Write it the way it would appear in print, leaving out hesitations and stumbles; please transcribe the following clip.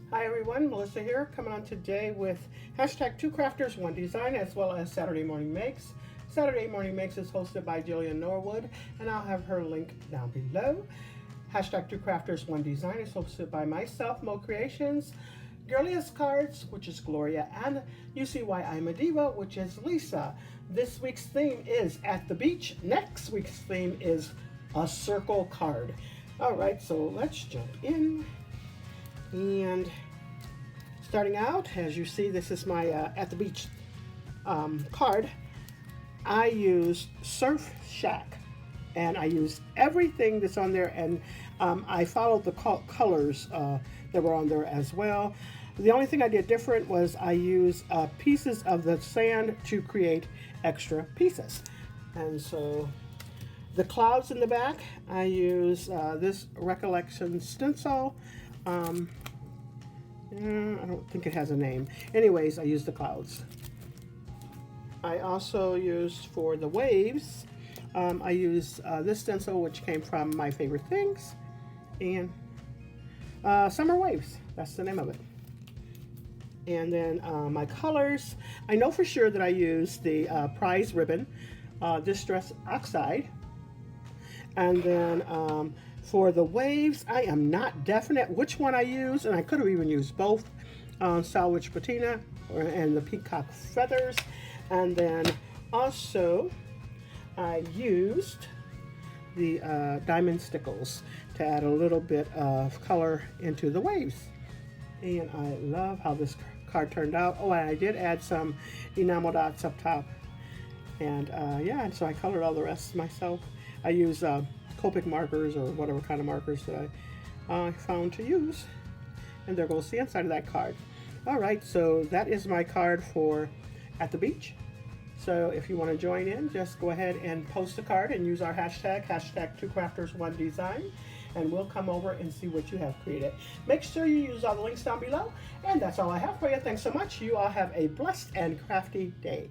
Hi everyone, Melissa here, coming on today with hashtag 2crafters1design as well as Saturday Morning Makes. Saturday Morning Makes is hosted by Jillian Norwood, and I'll have her link down below. Hashtag 2crafters1design is hosted by myself, Mo Creations, Girliest Cards, which is Gloria, and You See Why I'm a Diva, which is Lisa. This week's theme is At the Beach. Next week's theme is a circle card. Alright, so let's jump in. And starting out, as you see, this is my At the Beach card. I use Surf Shack, and I use everything that's on there, and I followed the colors that were on there as well. The only thing I did different was I used pieces of the sand to create extra pieces. And so the clouds in the back, I use this Recollection stencil. I don't think it has a name. Anyways, I use the clouds. I also used for the waves, I used this stencil, which came from My Favorite Things, and Summer Waves, that's the name of it. And then my colors, I know for sure that I used the Prize Ribbon, Distress Oxide. And then for the waves, I am not definite which one I use, and I could have even used both, Salvage Patina and the Peacock Feathers. And then also I used the Diamond Stickles to add a little bit of color into the waves. And I love how this card turned out. Oh, and I did add some enamel dots up top. And yeah, and so I colored all the rest myself. I use Copic markers or whatever kind of markers that I found to use. And there goes the inside of that card. All right, so that is my card for At the Beach. So if you want to join in, just go ahead and post a card and use our hashtag 2crafters1design, and we'll come over and see what you have created. Make sure you use all the links down below, and that's all I have for you. Thanks so much. You all have a blessed and crafty day.